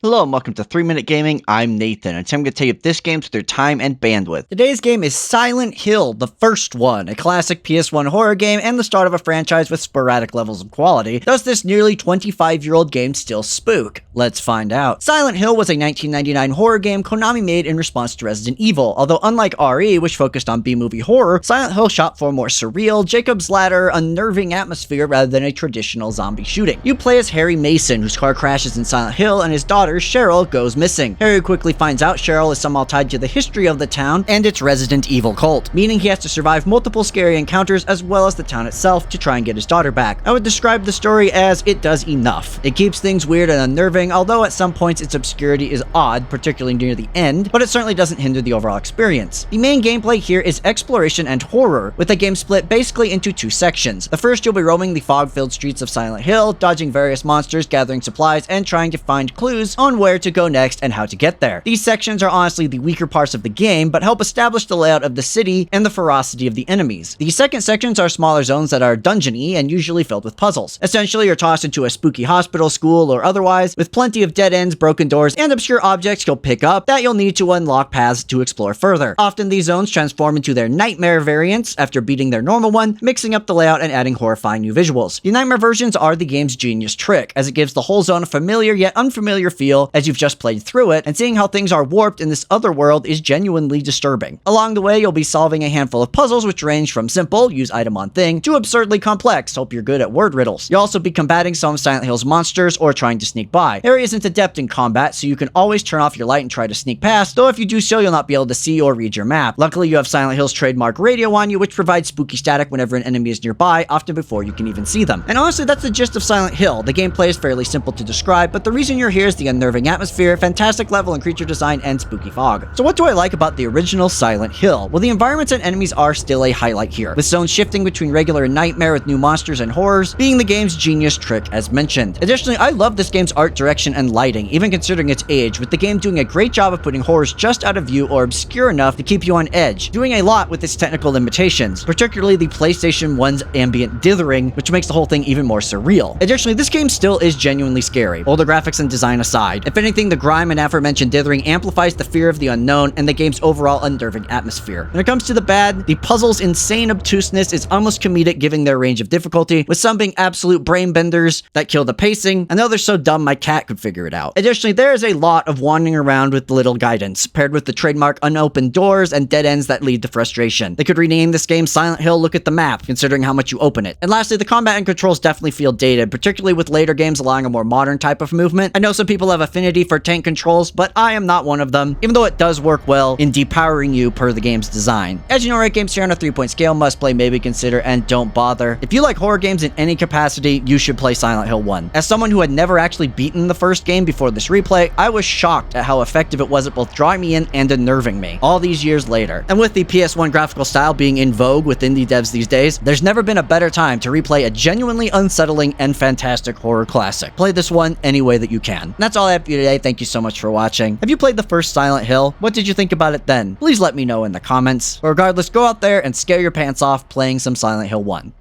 Hello and welcome to 3 Minute Gaming. I'm Nathan, and today I'm going to tell you if this game's worth your time and bandwidth. Today's game is Silent Hill, the first one, a classic PS1 horror game and the start of a franchise with sporadic levels of quality. Does this nearly 25-year-old game still spook? Let's find out. Silent Hill was a 1999 horror game Konami made in response to Resident Evil, although unlike RE, which focused on B-movie horror, Silent Hill shot for a more surreal, Jacob's Ladder, unnerving atmosphere rather than a traditional zombie shooting. You play as Harry Mason, whose car crashes in Silent Hill, and his daughter, Cheryl, goes missing. Harry quickly finds out Cheryl is somehow tied to the history of the town and its Resident Evil cult, meaning he has to survive multiple scary encounters as well as the town itself to try and get his daughter back. I would describe the story as it does enough. It keeps things weird and unnerving, although at some points its obscurity is odd, particularly near the end, but it certainly doesn't hinder the overall experience. The main gameplay here is exploration and horror, with the game split basically into two sections. The first, you'll be roaming the fog-filled streets of Silent Hill, dodging various monsters, gathering supplies, and trying to find clues on where to go next and how to get there. These sections are honestly the weaker parts of the game, but help establish the layout of the city and the ferocity of the enemies. The second sections are smaller zones that are dungeony and usually filled with puzzles. Essentially, you're tossed into a spooky hospital, school, or otherwise, with plenty of dead ends, broken doors, and obscure objects you'll pick up that you'll need to unlock paths to explore further. Often these zones transform into their nightmare variants after beating their normal one, mixing up the layout and adding horrifying new visuals. The nightmare versions are the game's genius trick, as it gives the whole zone a familiar yet unfamiliar feel as you've just played through it, and seeing how things are warped in this other world is genuinely disturbing. Along the way, you'll be solving a handful of puzzles which range from simple, use item on thing, to absurdly complex, hope you're good at word riddles. You'll also be combating some of Silent Hill's monsters or trying to sneak by. Harry isn't adept in combat, so you can always turn off your light and try to sneak past, though if you do so, you'll not be able to see or read your map. Luckily, you have Silent Hill's trademark radio on you, which provides spooky static whenever an enemy is nearby, often before you can even see them. And honestly, that's the gist of Silent Hill. The gameplay is fairly simple to describe, but the reason you're here is the unnerving atmosphere, fantastic level and creature design, and spooky fog. So what do I like about the original Silent Hill? Well, the environments and enemies are still a highlight here, with zones shifting between regular and nightmare with new monsters and horrors being the game's genius trick as mentioned. Additionally, I love this game's art direction and lighting, even considering its age, with the game doing a great job of putting horrors just out of view or obscure enough to keep you on edge, doing a lot with its technical limitations, particularly the PlayStation 1's ambient dithering, which makes the whole thing even more surreal. Additionally, this game still is genuinely scary, older graphics and design aside. If anything, the grime and aforementioned dithering amplifies the fear of the unknown and the game's overall unnerving atmosphere. When it comes to the bad, the puzzle's insane obtuseness is almost comedic given their range of difficulty, with some being absolute brain benders that kill the pacing, and others so dumb my cat could figure it out. Additionally, there is a lot of wandering around with little guidance, paired with the trademark unopened doors and dead ends that lead to frustration. They could rename this game Silent Hill Look at the Map, considering how much you open it. And lastly, the combat and controls definitely feel dated, particularly with later games allowing a more modern type of movement. I know some people have affinity for tank controls, but I am not one of them, even though it does work well in depowering you per the game's design. As you know, rate games here on a 3-point scale: must play, maybe consider, and don't bother. If you like horror games in any capacity, you should play Silent Hill 1. As someone who had never actually beaten the first game before this replay, I was shocked at how effective it was at both drawing me in and unnerving me, all these years later. And with the PS1 graphical style being in vogue with indie devs these days, there's never been a better time to replay a genuinely unsettling and fantastic horror classic. Play this one any way that you can. And that's all I have for you today. Thank you so much for watching. Have you played the first Silent Hill? What did you think about it then? Please let me know in the comments. But regardless, go out there and scare your pants off playing some Silent Hill 1.